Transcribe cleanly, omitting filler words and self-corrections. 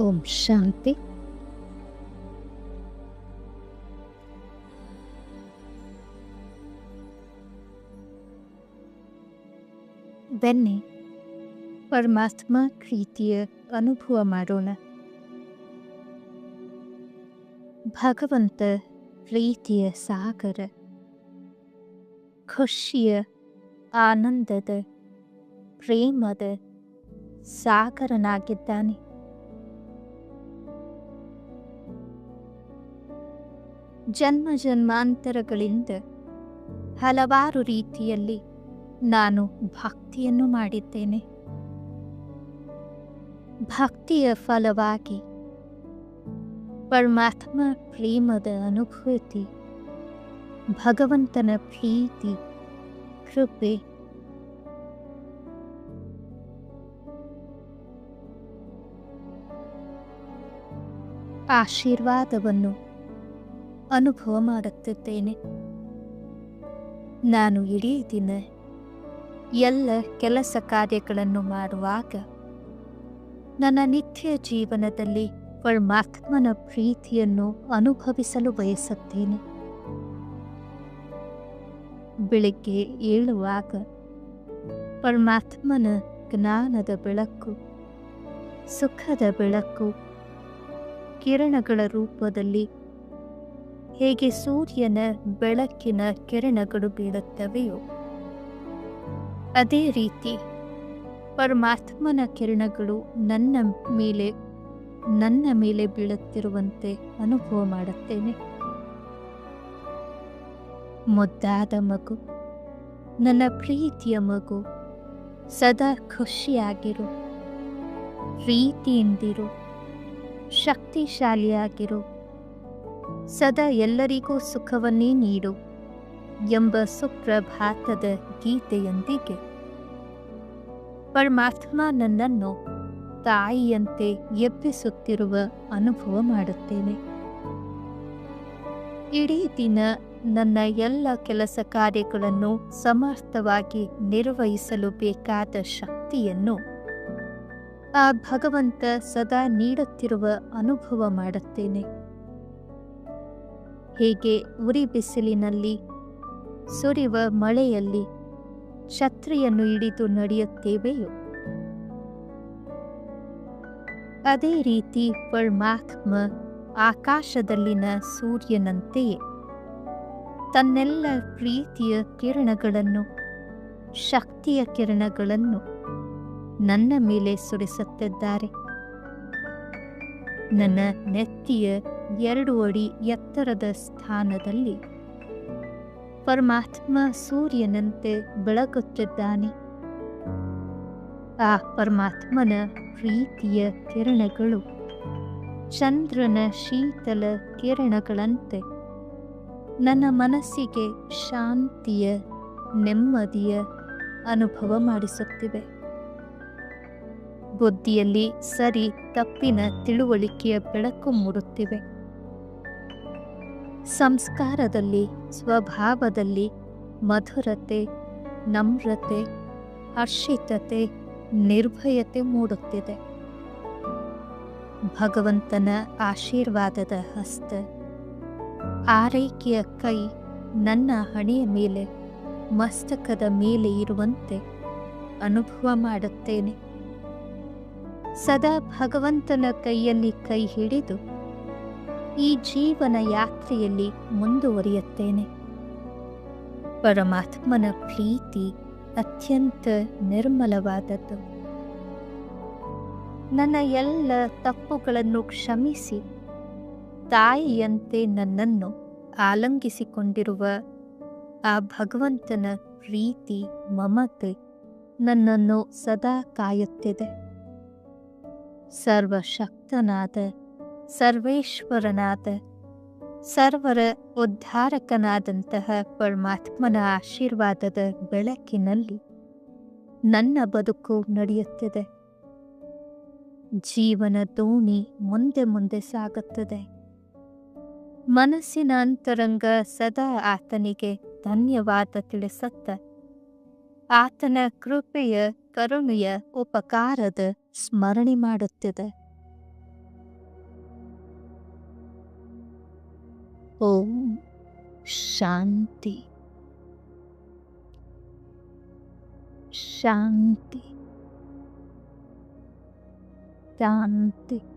ಓಂ ಶಾಂತಿ. ಬನ್ನಿ ಪರಮಾತ್ಮ ಪ್ರೀತಿಯ ಅನುಭವ ಮಾಡೋಣ. ಭಗವಂತ ಪ್ರೀತಿಯ ಸಾಗರ, ಖುಷಿಯ ಆನಂದದ ಪ್ರೇಮದ ಸಾಗರನಾಗಿದ್ದಾನೆ. ಜನ್ಮ ಜನ್ಮಾಂತರಗಳಿಂದ ಹಲವಾರು ರೀತಿಯಲ್ಲಿ ನಾನು ಭಕ್ತಿಯನ್ನು ಮಾಡಿದ್ದೇನೆ. ಭಕ್ತಿಯ ಫಲವಾಗಿ ಪರಮಾತ್ಮ ಪ್ರೇಮದ ಅನುಭೂತಿ, ಭಗವಂತನ ಪ್ರೀತಿ, ಕೃಪೆ, ಆಶೀರ್ವಾದವನ್ನು ಅನುಭವ ಮಾಡುತ್ತಿದ್ದೇನೆ. ನಾನು ಇಡೀ ದಿನ ಎಲ್ಲ ಕೆಲಸ ಕಾರ್ಯಗಳನ್ನು ಮಾಡುವಾಗ ನನ್ನ ನಿತ್ಯ ಜೀವನದಲ್ಲಿ ಪರಮಾತ್ಮನ ಪ್ರೀತಿಯನ್ನು ಅನುಭವಿಸಲು ಬಯಸುತ್ತೇನೆ. ಬೆಳಿಗ್ಗೆ ಏಳುವಾಗ ಪರಮಾತ್ಮನ ಜ್ಞಾನದ ಬೆಳಕು, ಸುಖದ ಬೆಳಕು, ಕಿರಣಗಳ ರೂಪದಲ್ಲಿ ಹೇಗೆ ಸೂರ್ಯನ ಬೆಳಕಿನ ಕಿರಣಗಳು ಬೀಳುತ್ತವೆಯೋ ಅದೇ ರೀತಿ ಪರಮಾತ್ಮನ ಕಿರಣಗಳು ನನ್ನ ಮೇಲೆ ಬೀಳುತ್ತಿರುವಂತೆ ಅನುಭವ ಮಾಡುತ್ತೇನೆ. ಮುದ್ದಾದ ಮಗು, ನನ್ನ ಪ್ರೀತಿಯ ಮಗು, ಸದಾ ಖುಷಿಯಾಗಿರು, ಪ್ರೀತಿಯಿಂದಿರು, ಶಕ್ತಿಶಾಲಿಯಾಗಿರು, ಸದಾ ಎಲ್ಲರಿಗೂ ಸುಖವನ್ನೇ ನೀಡು ಎಂಬ ಸುಪ್ರಭಾತದ ಗೀತೆಯೊಂದಿಗೆ ಪರಮಾತ್ಮ ನನ್ನನ್ನು ತಾಯಿಯಂತೆ ಎಬ್ಬಿಸುತ್ತಿರುವ ಅನುಭವ ಮಾಡುತ್ತೇನೆ. ಇಡೀ ದಿನ ನನ್ನ ಎಲ್ಲ ಕೆಲಸ ಕಾರ್ಯಗಳನ್ನು ಸಮರ್ಥವಾಗಿ ನಿರ್ವಹಿಸಲು ಬೇಕಾದ ಶಕ್ತಿಯನ್ನು ಆ ಭಗವಂತ ಸದಾ ನೀಡುತ್ತಿರುವ ಅನುಭವ ಮಾಡುತ್ತೇನೆ. ಹೇಗೆ ಉರಿ ಬಿಸಿಲಿನಲ್ಲಿ, ಸುರಿವ ಮಳೆಯಲ್ಲಿ ಛತ್ರಿಯನ್ನು ಹಿಡಿದು ನಡೆಯುತ್ತೇವೆಯೋ ಅದೇ ರೀತಿ ಪರಮಾತ್ಮ ಆಕಾಶದಲ್ಲಿನ ಸೂರ್ಯನಂತೆಯೇ ತನ್ನೆಲ್ಲ ಪ್ರೀತಿಯ ಕಿರಣಗಳನ್ನು, ಶಕ್ತಿಯ ಕಿರಣಗಳನ್ನು ನನ್ನ ಮೇಲೆ ಸುರಿಸುತ್ತಿದ್ದಾರೆ. ನನ್ನ ನೆತ್ತಿಯ 2 ಅಡಿ ಎತ್ತರದ ಸ್ಥಾನದಲ್ಲಿ ಪರಮಾತ್ಮ ಸೂರ್ಯನಂತೆ ಬೆಳಗುತ್ತಿದ್ದಾನೆ. ಆ ಪರಮಾತ್ಮನ ಪ್ರೀತಿಯ ಕಿರಣಗಳು ಚಂದ್ರನ ಶೀತಲ ಕಿರಣಗಳಂತೆ ನನ್ನ ಮನಸ್ಸಿಗೆ ಶಾಂತಿಯ, ನೆಮ್ಮದಿಯ ಅನುಭವ ಮಾಡಿಸುತ್ತಿವೆ. ಬುದ್ಧಿಯಲ್ಲಿ ಸರಿ ತಪ್ಪಿನ ತಿಳುವಳಿಕೆಯ ಬೆಳಕು ಮೂಡುತ್ತಿವೆ. ಸಂಸ್ಕಾರದಲ್ಲಿ, ಸ್ವಭಾವದಲ್ಲಿ ಮಧುರತೆ, ನಮ್ರತೆ, ಹರ್ಷಿತತೆ, ನಿರ್ಭಯತೆ ಮೂಡುತ್ತಿದೆ. ಭಗವಂತನ ಆಶೀರ್ವಾದದ ಹಸ್ತ, ಆರೈಕೆಯ ಕೈ ನನ್ನ ಹಣೆಯ ಮೇಲೆ, ಮಸ್ತಕದ ಮೇಲೆ ಇರುವಂತೆ ಅನುಭವ ಮಾಡುತ್ತೇನೆ. ಸದಾ ಭಗವಂತನ ಕೈಯಲ್ಲಿ ಕೈ ಹಿಡಿದು ಈ ಜೀವನ ಯಾತ್ರೆಯಲ್ಲಿ ಮುಂದುವರಿಯುತ್ತೇನೆ. ಪರಮಾತ್ಮನ ಪ್ರೀತಿ ಅತ್ಯಂತ ನಿರ್ಮಲವಾದದ್ದು. ನನ್ನ ಎಲ್ಲ ತಪ್ಪುಗಳನ್ನು ಕ್ಷಮಿಸಿ ತಾಯಿಯಂತೆ ನನ್ನನ್ನು ಆಲಂಗಿಸಿಕೊಂಡಿರುವ ಆ ಭಗವಂತನ ಪ್ರೀತಿ, ಮಮತೆ ನನ್ನನ್ನು ಸದಾ ಕಾಯುತ್ತಿದೆ. ಸರ್ವಶಕ್ತನಾದ, ಸರ್ವೇಶ್ವರನಾದ, ಸರ್ವರ ಉದ್ಧಾರಕನಾದಂತಹ ಪರಮಾತ್ಮನ ಆಶೀರ್ವಾದದ ಬೆಳಕಿನಲ್ಲಿ ನನ್ನ ಬದುಕು ನಡೆಯುತ್ತಿದೆ. ಜೀವನ ದೋಣಿ ಮುಂದೆ ಮುಂದೆ ಸಾಗುತ್ತದೆ. ಮನಸ್ಸಿನ ಅಂತರಂಗ ಸದಾ ಆತನಿಗೆ ಧನ್ಯವಾದ ತಿಳಿಸುತ್ತ ಆತನ ಕೃಪೆಯ, ಕರುಣೆಯ, ಉಪಕಾರದ ಸ್ಮರಣೆ ಮಾಡುತ್ತಿದೆ. ಓಂ ಶಾಂತಿ ಶಾಂತಿ ಶಾಂತಿ.